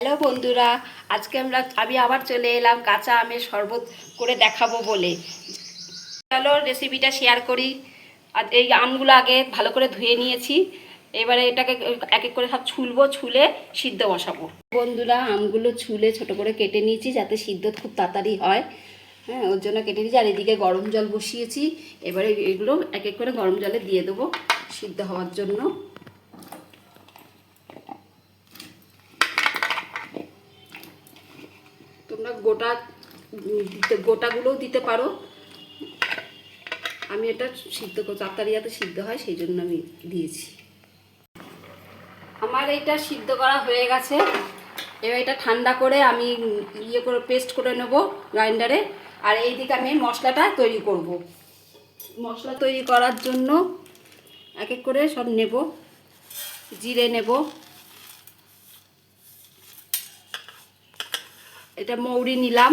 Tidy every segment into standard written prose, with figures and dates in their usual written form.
Hello বন্ধুরা, আজকে আমি আবার চলে এলাম কাঁচা আমের শরবত করে দেখাবো বলে। চলো রেসিপিটা শেয়ার করি। আর এই আমগুলো আগে ভালো করে ধুয়ে নিয়েছি। এবারে এটাকে এক এক করে সব ছুলবো, ছুলে সিদ্ধ বসাবো। বন্ধুরা, আমগুলো ছুলে ছোট করে কেটে নিয়েছি যাতে সিদ্ধ খুব তাড়াতাড়ি হয়। হ্যাঁ, ওর জন্য কেটে নিয়েছি। আর এদিকে গরম জল বসিয়েছি। এবারে এগুলো এক এক করে গরম জলে দিয়ে দেবো সিদ্ধ হওয়ার জন্য। তোমরা গোটাগুলোও দিতে পারো। আমি এটা সিদ্ধ তাড়াতাড়ি যাতে সিদ্ধ হয় সেই জন্য আমি দিয়েছি। আমার এটা সিদ্ধ করা হয়ে গেছে। এবার এটা ঠান্ডা করে আমি পেস্ট করে নেব গ্রাইন্ডারে। আর এইদিকে আমি মশলাটা তৈরি করব। মশলা তৈরি করার জন্য এক এক করে সব নেব। জিরে নেব, এটা মৌরি নিলাম,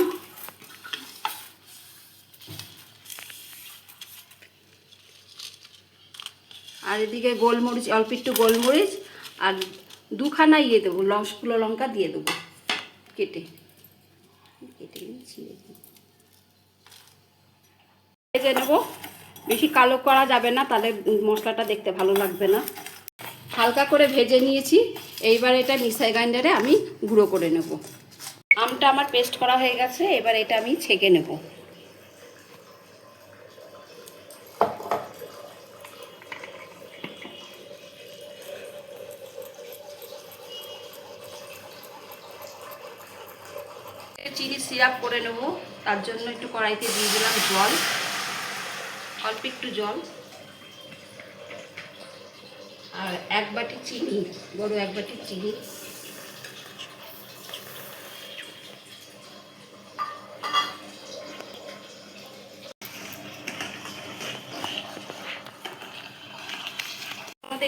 আর এদিকে গোলমরিচ, অল্প একটু গোলমরিচ, আর দুখানা দেবো শুকনো লঙ্কা দিয়ে দেবো কেটে কেটে ভেজে নেবো। বেশি কালো করা যাবে না, তাহলে মশলাটা দেখতে ভালো লাগবে না। হালকা করে ভেজে নিয়েছি। এইবার এটা মিক্সার গ্রাইন্ডারে আমি গুঁড়ো করে নেব। আমটা আমার পেস্ট করা হয়ে গেছে। এবার এটা আমি ছেঁকে নেব। চিনি সিরাপ করে নেব। তার জন্য একটু কড়াইতে দিয়ে দিলাম জল, অল্প একটু জল, আর এক বাটি চিনি, বড় এক বাটি চিনি।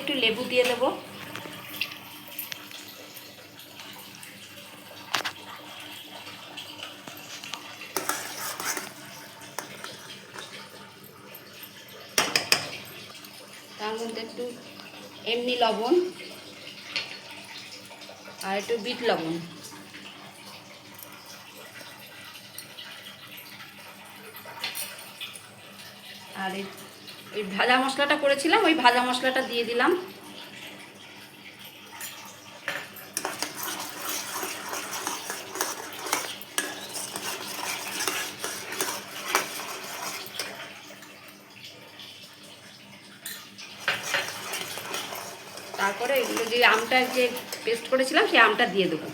একটু লেবু দিয়ে দেবো। তার মধ্যে একটু এমনি লবণ আর একটু বিট লবণ। আর এই ভাজা মশলাটা করেছিলাম, ওই ভাজা মশলাটা দিয়ে দিলাম। তারপরে এগুলো যে আমটা যে পেস্ট করেছিলাম সেই আমটা দিয়ে দেবো।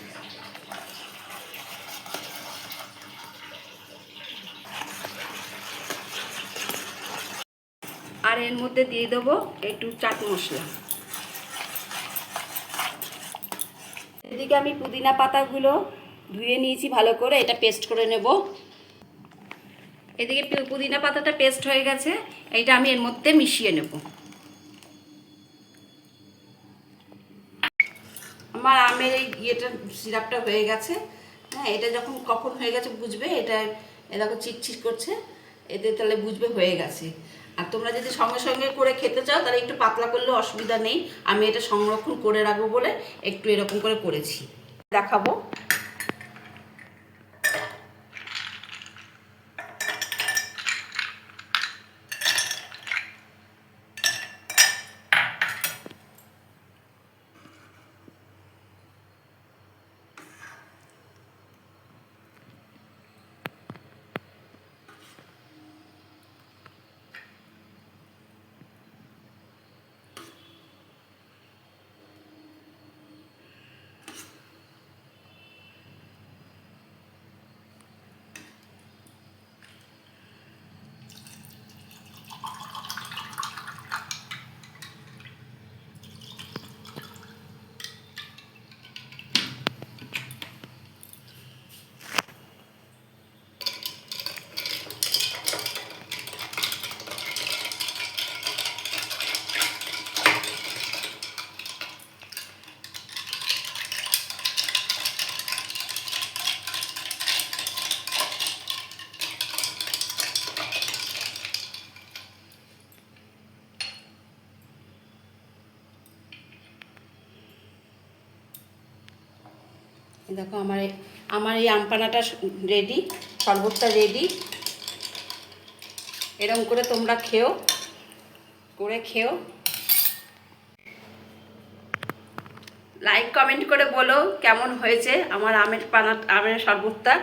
আর এর মধ্যে দিয়ে দেবো একটু চাট মশলা। এদিকে আমি পুদিনা পাতাগুলো ধুয়ে নিয়েছি ভালো করে, এটা পেস্ট করে নেব। এদিকে পুদিনা পাতাটা পেস্ট হয়ে গেছে, এইটা আমি এর মধ্যে মিশিয়ে নেব। আমার আমের এই সিরাপটা হয়ে গেছে। হ্যাঁ, এটা কখন হয়ে গেছে বুঝবে, এটা এরকম চিটচিট করছে, এতে তাহলে বুঝবে হয়ে গেছে। আর তোমরা যদি সঙ্গে সঙ্গে করে খেতে চাও তাহলে একটু পাতলা করলেও অসুবিধা নেই। আমি এটা সংরক্ষণ করে রাখবো বলে একটু এরকম করে করেছি, দেখাবো। দেখো আমার এই আম পানাটা রেডি, শরবতটা রেডি। এরকম করে তোমরা খেও। লাইক কমেন্ট করে বলো কেমন হয়েছে আমার আমের শরবতটা।